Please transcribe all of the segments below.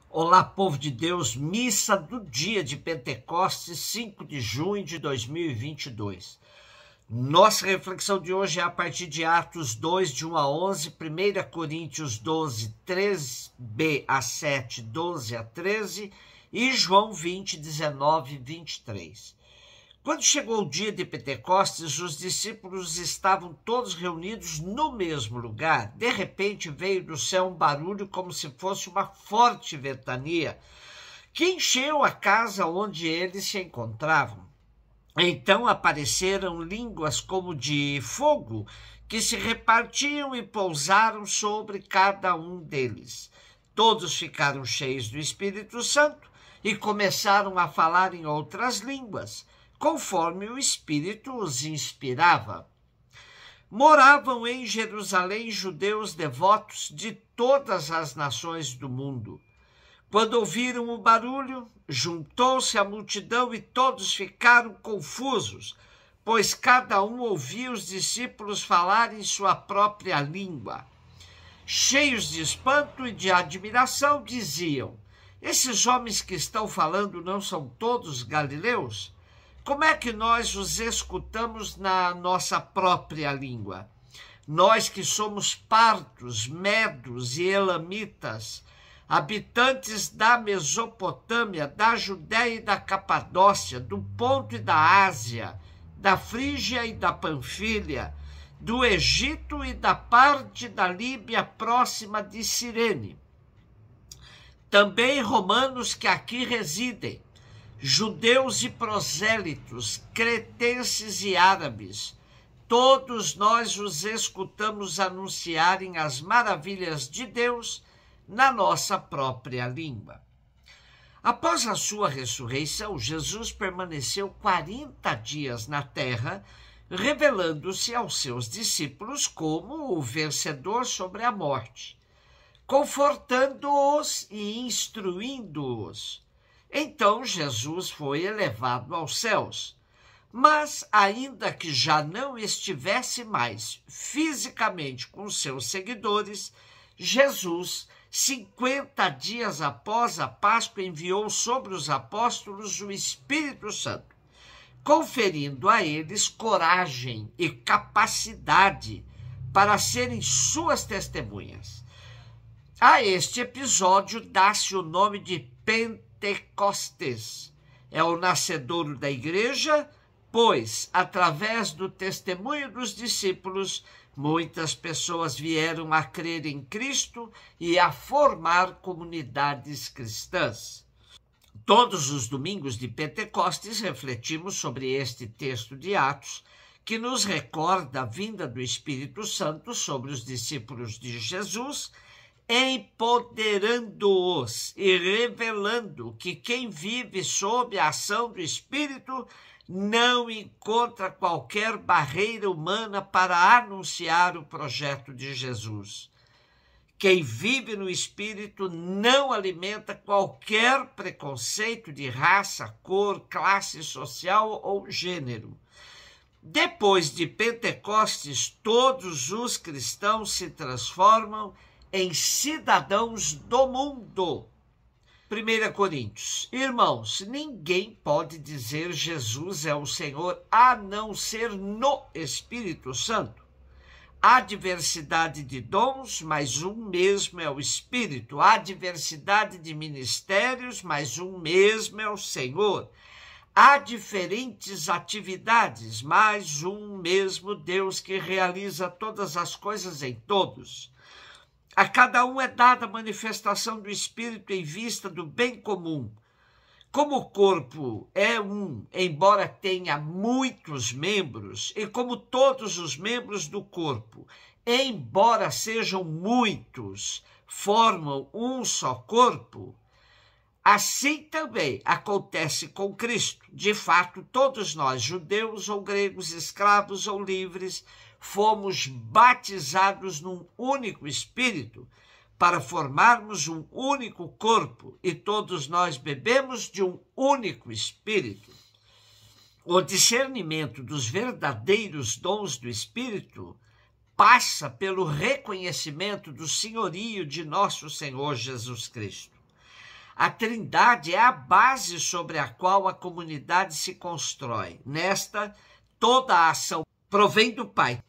Olá, povo de Deus, missa do dia de Pentecostes, 5 de junho de 2022. Nossa reflexão de hoje é a partir de Atos 2, de 1 a 11, 1 Coríntios 12, 3b a 7, 12 a 13 e João 20, 19 e 23. Quando chegou o dia de Pentecostes, os discípulos estavam todos reunidos no mesmo lugar. De repente veio do céu um barulho como se fosse uma forte ventania, que encheu a casa onde eles se encontravam. Então apareceram línguas como de fogo, que se repartiam e pousaram sobre cada um deles. Todos ficaram cheios do Espírito Santo e começaram a falar em outras línguas, conforme o Espírito os inspirava. Moravam em Jerusalém judeus devotos de todas as nações do mundo. Quando ouviram o barulho, juntou-se a multidão e todos ficaram confusos, pois cada um ouvia os discípulos falar em sua própria língua. Cheios de espanto e de admiração, diziam: "Esses homens que estão falando não são todos galileus? Como é que nós os escutamos na nossa própria língua? Nós que somos partos, medos e elamitas, habitantes da Mesopotâmia, da Judéia e da Capadócia, do Ponto e da Ásia, da Frígia e da Panfilha, do Egito e da parte da Líbia próxima de Cirene. Também romanos que aqui residem, judeus e prosélitos, cretenses e árabes, todos nós os escutamos anunciarem as maravilhas de Deus na nossa própria língua." Após a sua ressurreição, Jesus permaneceu 40 dias na terra, revelando-se aos seus discípulos como o vencedor sobre a morte, confortando-os e instruindo-os. Então Jesus foi elevado aos céus, mas ainda que já não estivesse mais fisicamente com seus seguidores, Jesus, 50 dias após a Páscoa, enviou sobre os apóstolos o Espírito Santo, conferindo a eles coragem e capacidade para serem suas testemunhas. A este episódio dá-se o nome de Pentecostes. É o nascedouro da igreja, pois, através do testemunho dos discípulos, muitas pessoas vieram a crer em Cristo e a formar comunidades cristãs. Todos os domingos de Pentecostes refletimos sobre este texto de Atos, que nos recorda a vinda do Espírito Santo sobre os discípulos de Jesus, empoderando-os e revelando que quem vive sob a ação do Espírito não encontra qualquer barreira humana para anunciar o projeto de Jesus. Quem vive no Espírito não alimenta qualquer preconceito de raça, cor, classe social ou gênero. Depois de Pentecostes, todos os cristãos se transformam em cidadãos do mundo. 1 Coríntios. Irmãos, ninguém pode dizer Jesus é o Senhor a não ser no Espírito Santo. Há diversidade de dons, mas um mesmo é o Espírito. Há diversidade de ministérios, mas um mesmo é o Senhor. Há diferentes atividades, mas um mesmo Deus que realiza todas as coisas em todos. A cada um é dada a manifestação do Espírito em vista do bem comum. Como o corpo é um, embora tenha muitos membros, e como todos os membros do corpo, embora sejam muitos, formam um só corpo, assim também acontece com Cristo. De fato, todos nós, judeus ou gregos, escravos ou livres, fomos batizados num único Espírito para formarmos um único corpo, e todos nós bebemos de um único Espírito. O discernimento dos verdadeiros dons do Espírito passa pelo reconhecimento do senhorio de nosso Senhor Jesus Cristo. A Trindade é a base sobre a qual a comunidade se constrói. Nesta, toda a ação provém do Pai,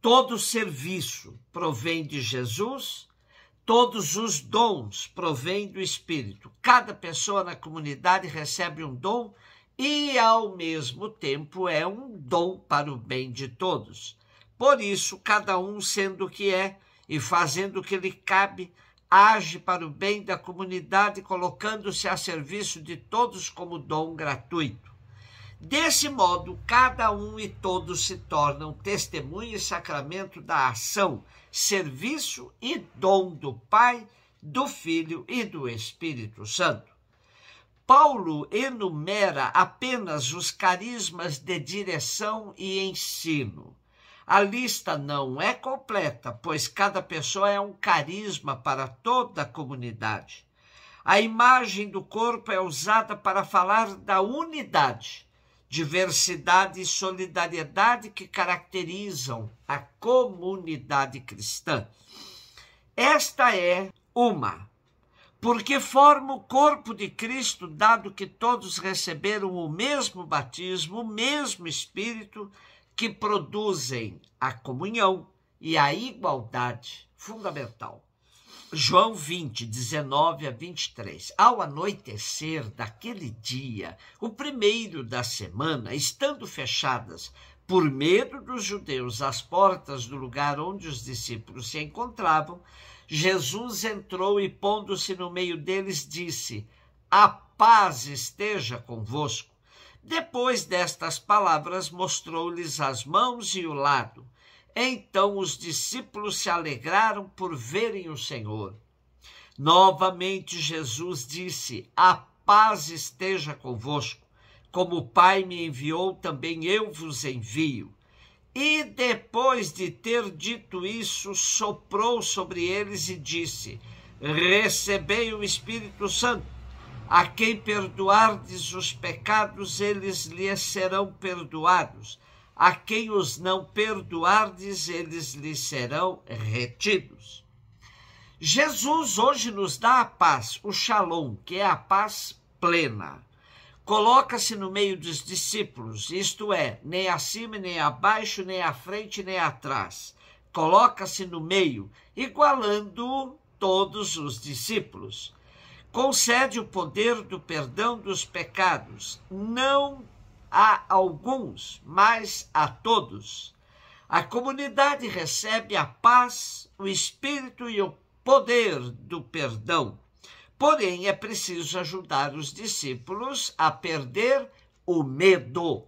todo serviço provém de Jesus, todos os dons provêm do Espírito. Cada pessoa na comunidade recebe um dom e, ao mesmo tempo, é um dom para o bem de todos. Por isso, cada um, sendo o que é e fazendo o que lhe cabe, age para o bem da comunidade, colocando-se a serviço de todos como dom gratuito. Desse modo, cada um e todos se tornam testemunha e sacramento da ação, serviço e dom do Pai, do Filho e do Espírito Santo. Paulo enumera apenas os carismas de direção e ensino. A lista não é completa, pois cada pessoa é um carisma para toda a comunidade. A imagem do corpo é usada para falar da unidade, diversidade e solidariedade que caracterizam a comunidade cristã. Esta é porque forma o corpo de Cristo, dado que todos receberam o mesmo batismo, o mesmo Espírito, que produzem a comunhão e a igualdade fundamental. João 20, 19 a 23. Ao anoitecer daquele dia, o primeiro da semana, estando fechadas, por medo dos judeus, as portas do lugar onde os discípulos se encontravam, Jesus entrou e, pondo-se no meio deles, disse: "A paz esteja convosco." Depois destas palavras, mostrou-lhes as mãos e o lado. Então os discípulos se alegraram por verem o Senhor. Novamente Jesus disse: "A paz esteja convosco. Como o Pai me enviou, também eu vos envio." E depois de ter dito isso, soprou sobre eles e disse: "Recebei o Espírito Santo. A quem perdoardes os pecados, eles lhes serão perdoados. A quem os não perdoardes, eles lhes serão retidos." Jesus hoje nos dá a paz, o shalom, que é a paz plena. Coloca-se no meio dos discípulos, isto é, nem acima, nem abaixo, nem à frente, nem atrás. Coloca-se no meio, igualando todos os discípulos. Concede o poder do perdão dos pecados, não a alguns, mas a todos. A comunidade recebe a paz, o Espírito e o poder do perdão. Porém, é preciso ajudar os discípulos a perder o medo.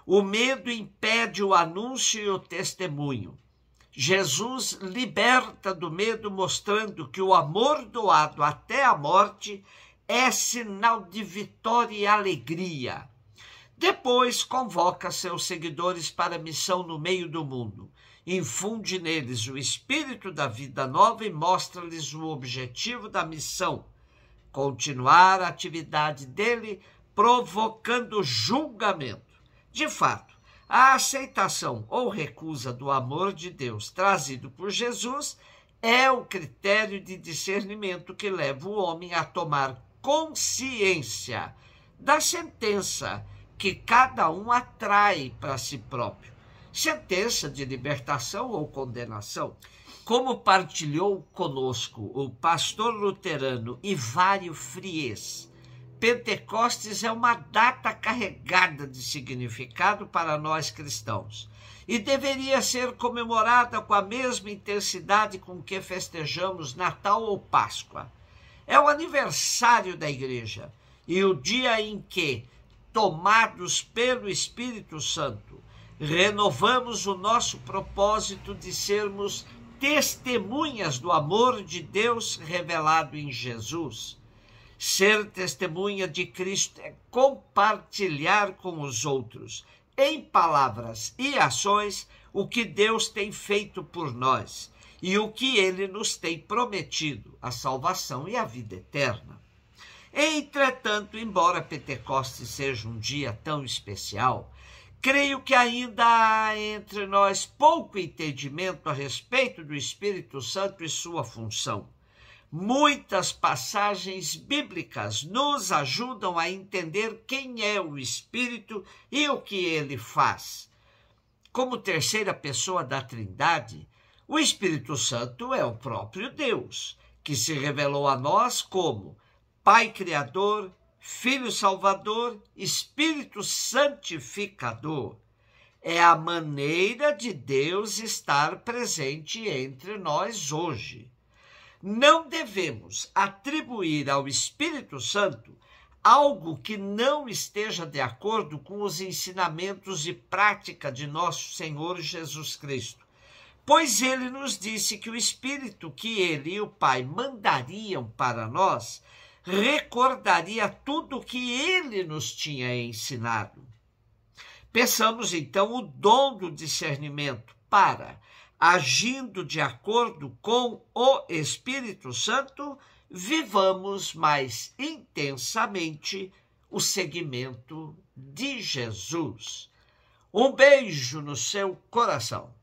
O medo impede o anúncio e o testemunho. Jesus liberta do medo, mostrando que o amor doado até a morte é sinal de vitória e alegria. Depois convoca seus seguidores para a missão no meio do mundo. Infunde neles o espírito da vida nova e mostra-lhes o objetivo da missão: continuar a atividade dele, provocando julgamento. De fato, a aceitação ou recusa do amor de Deus trazido por Jesus é o critério de discernimento que leva o homem a tomar consciência da sentença que cada um atrai para si próprio. Sentença de libertação ou condenação. Como partilhou conosco o pastor luterano Ivário Fries, Pentecostes é uma data carregada de significado para nós cristãos e deveria ser comemorada com a mesma intensidade com que festejamos Natal ou Páscoa. É o aniversário da Igreja e o dia em que, tomados pelo Espírito Santo, renovamos o nosso propósito de sermos testemunhas do amor de Deus revelado em Jesus. Ser testemunha de Cristo é compartilhar com os outros, em palavras e ações, o que Deus tem feito por nós e o que Ele nos tem prometido, a salvação e a vida eterna. Entretanto, embora Pentecostes seja um dia tão especial, creio que ainda há entre nós pouco entendimento a respeito do Espírito Santo e sua função. Muitas passagens bíblicas nos ajudam a entender quem é o Espírito e o que ele faz. Como terceira pessoa da Trindade, o Espírito Santo é o próprio Deus, que se revelou a nós como Pai Criador, Filho Salvador, Espírito Santificador. É a maneira de Deus estar presente entre nós hoje. Não devemos atribuir ao Espírito Santo algo que não esteja de acordo com os ensinamentos e prática de nosso Senhor Jesus Cristo, pois ele nos disse que o Espírito que ele e o Pai mandariam para nós recordaria tudo o que ele nos tinha ensinado. Peçamos então o dom do discernimento para, agindo de acordo com o Espírito Santo, vivamos mais intensamente o seguimento de Jesus. Um beijo no seu coração.